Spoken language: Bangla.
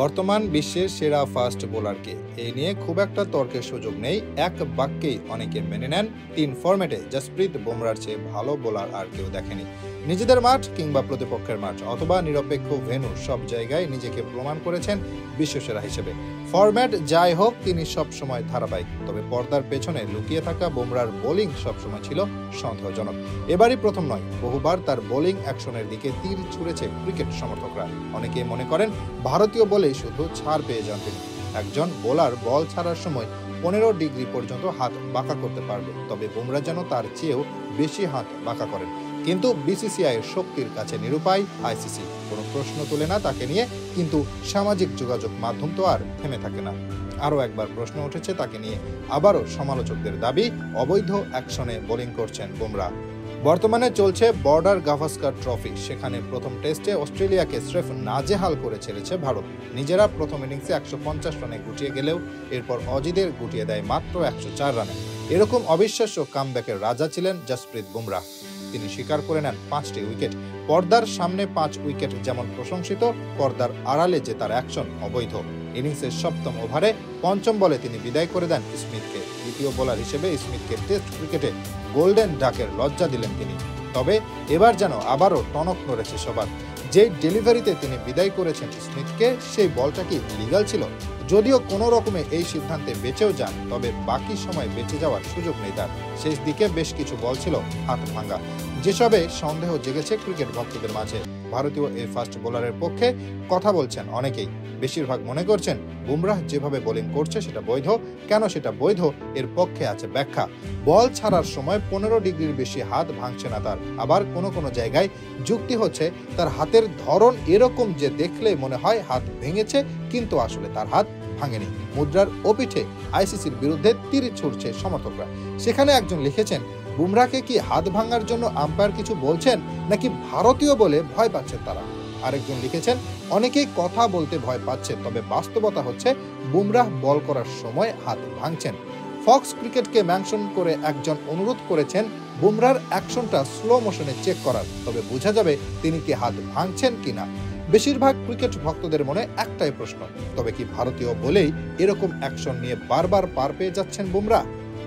বর্তমান বিশ্বের সেরা ফাস্ট বোলারকে এই নিয়ে খুব একটা তর্কের সুযোগ নেই। এক বাক্যেই অনেকে মেনে নেন, 3 ফরম্যাটে জসপ্রীত বুমরার চেয়ে ভালো বোলার আর কেউ দেখেনি। নিজেদের মাঠ কিংবা প্রতিপক্ষের মাঠ অথবা নিরপেক্ষ ভেন্যু, সব জায়গায় নিজেকে প্রমাণ করেছেন বিশ্বসেরা হিসেবে। ফরম্যাট যাই হোক, তিনি সবসময় ধারাবাহিক। তবে পর্দার পেছনে লুকিয়ে থাকা বুমরার বোলিং সবসময় ছিল সন্দেহজনক। এবারই প্রথম নয়, বহুবার তার বোলিং অ্যাকশনের দিকে তীর ছুঁড়েছে ক্রিকেট সমর্থকরা। অনেকে মনে করেন ভারতীয় বলেই শুধু ছাড় পেয়ে যান তিনি। একজন বোলার বল ছাড়ার সময় 15 ডিগ্রি পর্যন্ত হাত বাঁকা করতে পারবে, তবে বুমরা যেন তার চেয়েও বেশি হাত বাঁকা করেন। কিন্তু বিসিসিআই এর শক্তির কাছে নিরুপায় আইসিসি। কোনো প্রশ্ন তোলে না তাকে নিয়ে, কিন্তু সামাজিক যোগাযোগ মাধ্যম তো আর থেমে থাকে না। আরও একবার প্রশ্ন উঠেছে তাকে নিয়ে। আবারও সমালোচকদের দাবি, অবৈধ অ্যাকশনে বোলিং করছেন বুমরা। বর্তমানে চলছে বর্ডার গাভাস্কার ট্রফি। সেখানে প্রথম টেস্টে অস্ট্রেলিয়াকে স্রেফ নাজেহাল করে ছেড়েছে ভারত। নিজেরা প্রথম ইনিংসে 150 রানে গুটিয়ে গেলেও এরপর অজিদের গুটিয়ে দেয় মাত্র 104 রানে। এরকম অবিশ্বাস্য কামব্যাকের রাজা ছিলেন জসপ্রীত বুমরা। তিনি স্বীকার করে নেন 5টি উইকেট। পর্দার সামনে 5 উইকেট যেমন প্রশংসিত, পর্দার আড়ালে যে তার অ্যাকশন অবৈধ। ইনিংসের 7ম ওভারে 5ম বলে তিনি বিদায় করে দেন স্মিথকে। দ্বিতীয় বোলার হিসেবে স্মিথকে টেস্ট ক্রিকেটে গোল্ডেন ডাকের লজ্জা দিলেন তিনি। তবে এবার যেন আবারও টনক নড়েছে সবার। যে ডেলিভারিতে তিনি বিদায় করেছেন স্মিথকে, সেই বলটা কি লিগ্যাল ছিল? যদিও কোনো রকমে এই সিদ্ধান্তে বেঁচেও যান, তবে বাকি সময় বেঁচে যাওয়ার সুযোগ নেই তার। শেষ দিকে বেশ কিছু বল ছিল হাত ভাঙা, যেসবে সন্দেহ জেগেছে ক্রিকেট ভক্তদের মাঝে। ভারতীয় এই ফাস্ট বোলারের পক্ষে কথা বলছেন অনেকেই। বেশিরভাগ মনে করছেন বুমরাহ যেভাবে বোলিং করছে সেটা বৈধ। কেন সেটা বৈধ, এর পক্ষে আছে ব্যাখ্যা। বল ছাড়ার সময় 15 ডিগ্রির বেশি হাত ভাঙছে না তার। আবার কোনো জায়গায় যুক্তি হচ্ছে তার হাতের ধরন এরকম যে দেখলে মনে হয় হাত ভেঙেছে, কিন্তু আসলে তার হাত ভাঙেনি। মুদ্রার ওপিঠে আইসিসির বিরুদ্ধে তীর ছুড়ছে সমর্থকরা। সেখানে একজন লিখেছেন, বুমরাকে কি হাত ভাঙার জন্য আম্পায়ার কিছু বলছেন, নাকি ভারতীয় বলে ভয় পাচ্ছেন তারা? আরেকজন লিখেছেন, অনেকেই কথা বলতে ভয় পাচ্ছে, তবে বাস্তবতা হচ্ছে বুমরাহ বল করার সময় হাত ভাঙছেন। ফক্স ক্রিকেটকে মেনশন করে একজন অনুরোধ করেছেন বুমরার অ্যাকশনটা স্লো মোশনে চেক করার, তবে বোঝা যাবে তিনি কি হাত ভাঙছেন কিনা। বেশিরভাগ ক্রিকেট ভক্তদের মনে একটাই প্রশ্ন, তবে কি ভারতীয় বলেই এরকম অ্যাকশন নিয়ে বারবার পার পেয়ে যাচ্ছেন বুমরা?